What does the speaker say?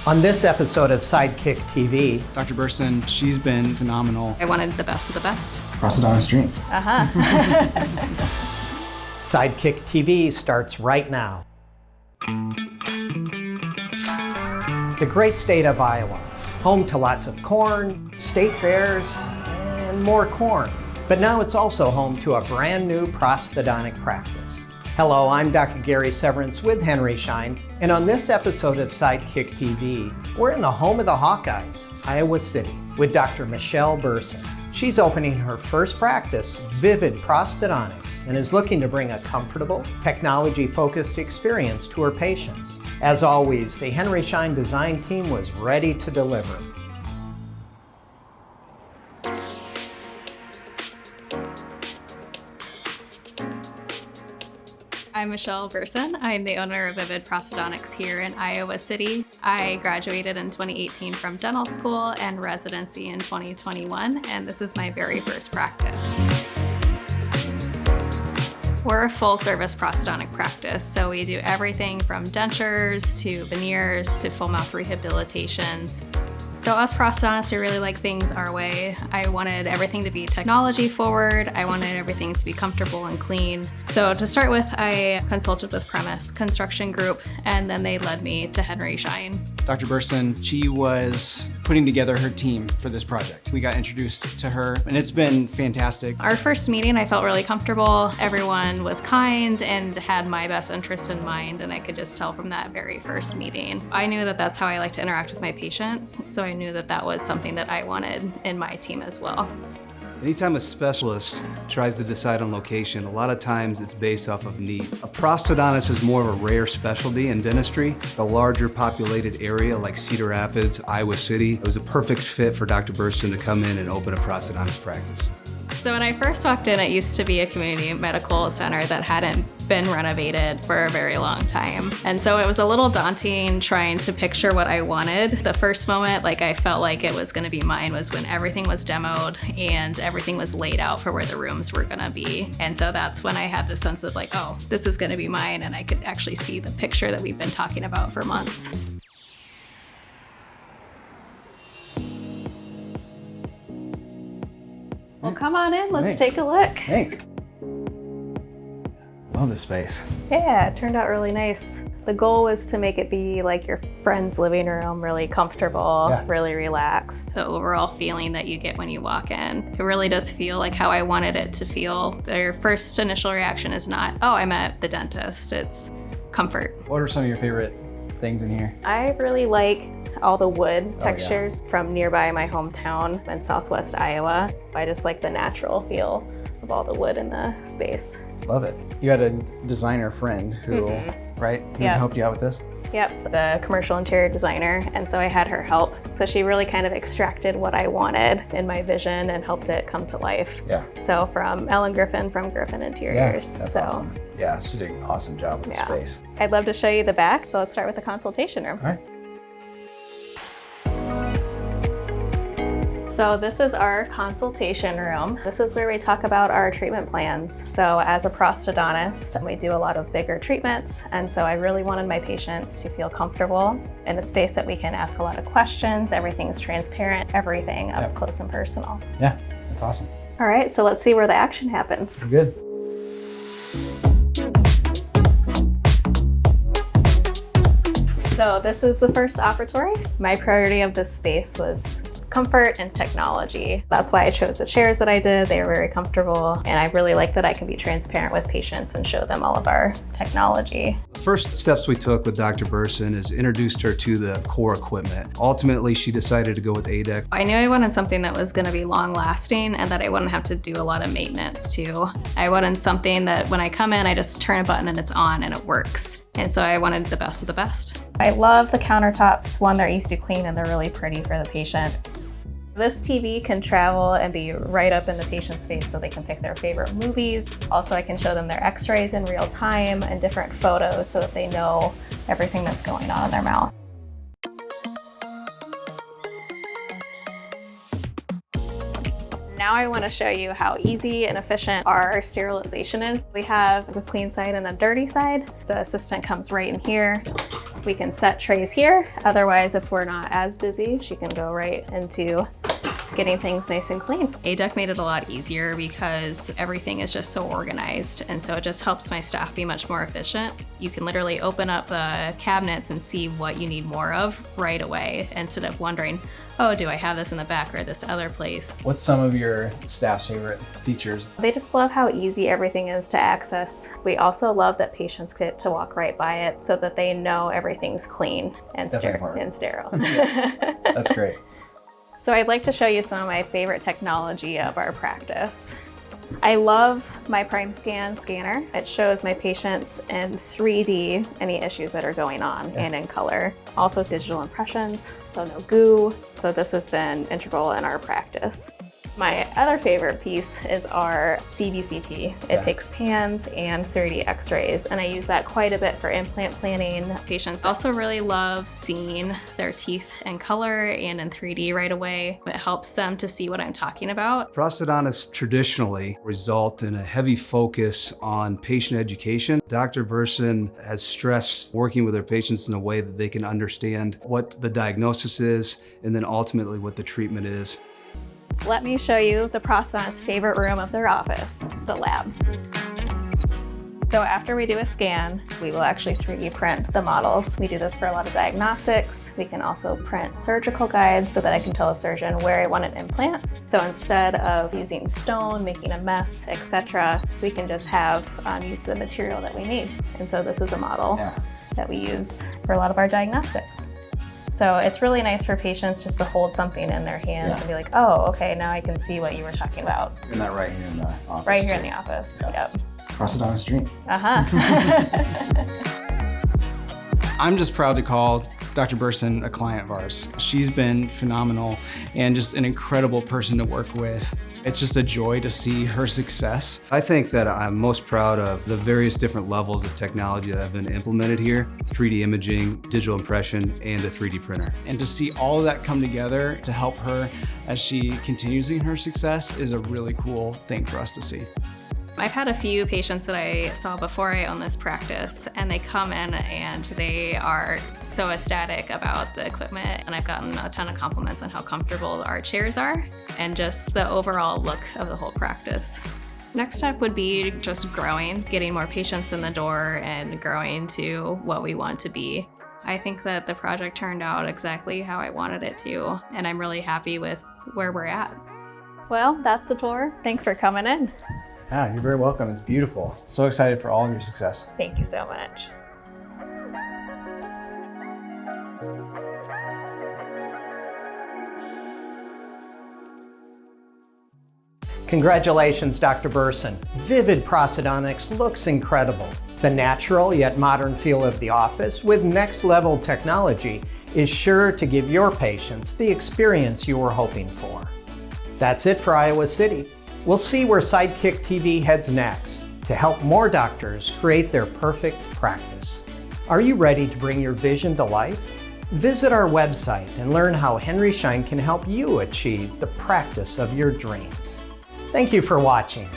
On this episode of Sidekick TV, Dr. Burson, she's been phenomenal. I wanted the best of the best. Prosthodontist dream. Sidekick TV starts right now. The great state of Iowa, home to lots of corn, state fairs, and more corn. But now it's also home to a brand new prosthodontic practice. Hello, I'm Dr. Gary Severance with Henry Schein, and on this episode of Sidekick TV, we're in the home of the Hawkeyes, Iowa City, with Dr. Michelle Burson. She's opening her first practice, Vivid Prosthodontics, and is looking to bring a comfortable, technology-focused experience to her patients. As always, the Henry Schein design team was ready to deliver. I'm Michelle Burson. I'm the owner of Vivid Prosthodontics here in Iowa City. I graduated in 2018 from dental school and residency in 2021, and this is my very first practice. We're a full-service prosthodontic practice, so we do everything from dentures to veneers to full mouth rehabilitations. So us prosthodontists, we really like things our way. I wanted everything to be technology forward. I wanted everything to be comfortable and clean. So to start with, I consulted with Premise Construction Group, and then they led me to Henry Schein. Dr. Burson, she was putting together her team for this project. We got introduced to her, and it's been fantastic. Our first meeting, I felt really comfortable. Everyone was kind and had my best interest in mind, and I could just tell from that very first meeting. I knew that that's how I like to interact with my patients, so I knew that that was something that I wanted in my team as well. Anytime a specialist tries to decide on location, a lot of times it's based off of need. A prosthodontist is more of a rare specialty in dentistry. The larger populated area like Cedar Rapids, Iowa City, it was a perfect fit for Dr. Burson to come in and open a prosthodontist practice. So when I first walked in, it used to be a community medical center that hadn't been renovated for a very long time. And so it was a little daunting trying to picture what I wanted. The first moment, I felt like it was gonna be mine was when everything was demoed and everything was laid out for where the rooms were gonna be. And so that's when I had the sense of oh, this is gonna be mine, and I could actually see the picture that we've been talking about for months. Well, come on in, let's take a look. Thanks. Love this space. Yeah, it turned out really nice. The goal was to make it be like your friend's living room, really comfortable, really relaxed. The overall feeling that you get when you walk in, it really does feel like how I wanted it to feel. Their first initial reaction is not, oh, I'm at the dentist, it's comfort. What are some of your favorite things in here? I really like all the wood textures from nearby my hometown in southwest Iowa. I just like the natural feel of all the wood in the space. Love it. You had a designer friend who, right? Who helped you out with this? Yep, so the commercial interior designer, and so I had her help. So she really kind of extracted what I wanted in my vision and helped it come to life. Yeah. So from Ellen Griffin from Griffin Interiors. Yeah, that's awesome. Yeah, she did an awesome job with the space. I'd love to show you the back, so let's start with the consultation room. All right. So this is our consultation room. This is where we talk about our treatment plans. So as a prosthodontist, we do a lot of bigger treatments. And so I really wanted my patients to feel comfortable in a space that we can ask a lot of questions. Everything's transparent, everything up close and personal. Yeah, that's awesome. All right, so let's see where the action happens. Good. So this is the first operatory. My priority of this space was comfort and technology. That's why I chose the chairs that I did. They were very comfortable, and I really like that I can be transparent with patients and show them all of our technology. The first steps we took with Dr. Burson is introduced her to the core equipment. Ultimately, she decided to go with ADEC. I knew I wanted something that was gonna be long lasting and that I wouldn't have to do a lot of maintenance to. I wanted something that when I come in, I just turn a button and it's on and it works. And so I wanted the best of the best. I love the countertops. One, they're easy to clean and they're really pretty for the patients. This TV can travel and be right up in the patient's face so they can pick their favorite movies. Also, I can show them their x-rays in real time and different photos so that they know everything that's going on in their mouth. Now I want to show you how easy and efficient our sterilization is. We have a clean side and a dirty side. The assistant comes right in here, We can set trays here. Otherwise, if we're not as busy, she can go right into getting things nice and clean. ADEC made it a lot easier because everything is just so organized, and so it just helps my staff be much more efficient. You can literally open up the cabinets and see what you need more of right away instead of wondering, oh, do I have this in the back or this other place? What's some of your staff's favorite features? They just love how easy everything is to access. We also love that patients get to walk right by it so that they know everything's clean and sterile. That's great. So I'd like to show you some of my favorite technology of our practice. I love my Prime Scan scanner. It shows my patients in 3D any issues that are going on and in color. Also digital impressions, so no goo. So this has been integral in our practice. My other favorite piece is our CBCT. It takes pans and 3D x-rays, and I use that quite a bit for implant planning. Patients also really love seeing their teeth in color and in 3D right away. It helps them to see what I'm talking about. Prosthodontists traditionally result in a heavy focus on patient education. Dr. Burson has stressed working with their patients in a way that they can understand what the diagnosis is and then ultimately what the treatment is. Let me show you the prosthodontist's favorite room of their office, the lab. So after we do a scan, we will actually 3D print the models. We do this for a lot of diagnostics. We can also print surgical guides so that I can tell a surgeon where I want an implant. So instead of using stone, making a mess, etc., we can just have use the material that we need. And so this is a model that we use for a lot of our diagnostics. So it's really nice for patients just to hold something in their hands and be like, oh, okay, now I can see what you were talking about. And that right here in the office. Right here in the office, yep. Prosthodontist dream. I'm just proud to call Dr. Burson a client of ours. She's been phenomenal and just an incredible person to work with. It's just a joy to see her success. I think that I'm most proud of the various different levels of technology that have been implemented here: 3D imaging, digital impression, and a 3D printer. And to see all of that come together to help her as she continues in her success is a really cool thing for us to see. I've had a few patients that I saw before I owned this practice, and they come in and they are so ecstatic about the equipment, and I've gotten a ton of compliments on how comfortable our chairs are and just the overall look of the whole practice. Next step would be just growing, getting more patients in the door and growing to what we want to be. I think that the project turned out exactly how I wanted it to, and I'm really happy with where we're at. Well, that's the tour. Thanks for coming in. Yeah, you're very welcome. It's beautiful. So excited for all of your success. Thank you so much. Congratulations, Dr. Burson. Vivid Prosthodontics looks incredible. The natural yet modern feel of the office with next-level technology is sure to give your patients the experience you were hoping for. That's it for Iowa City. We'll see where Sidekick TV heads next to help more doctors create their perfect practice. Are you ready to bring your vision to life? Visit our website and learn how Henry Schein can help you achieve the practice of your dreams. Thank you for watching.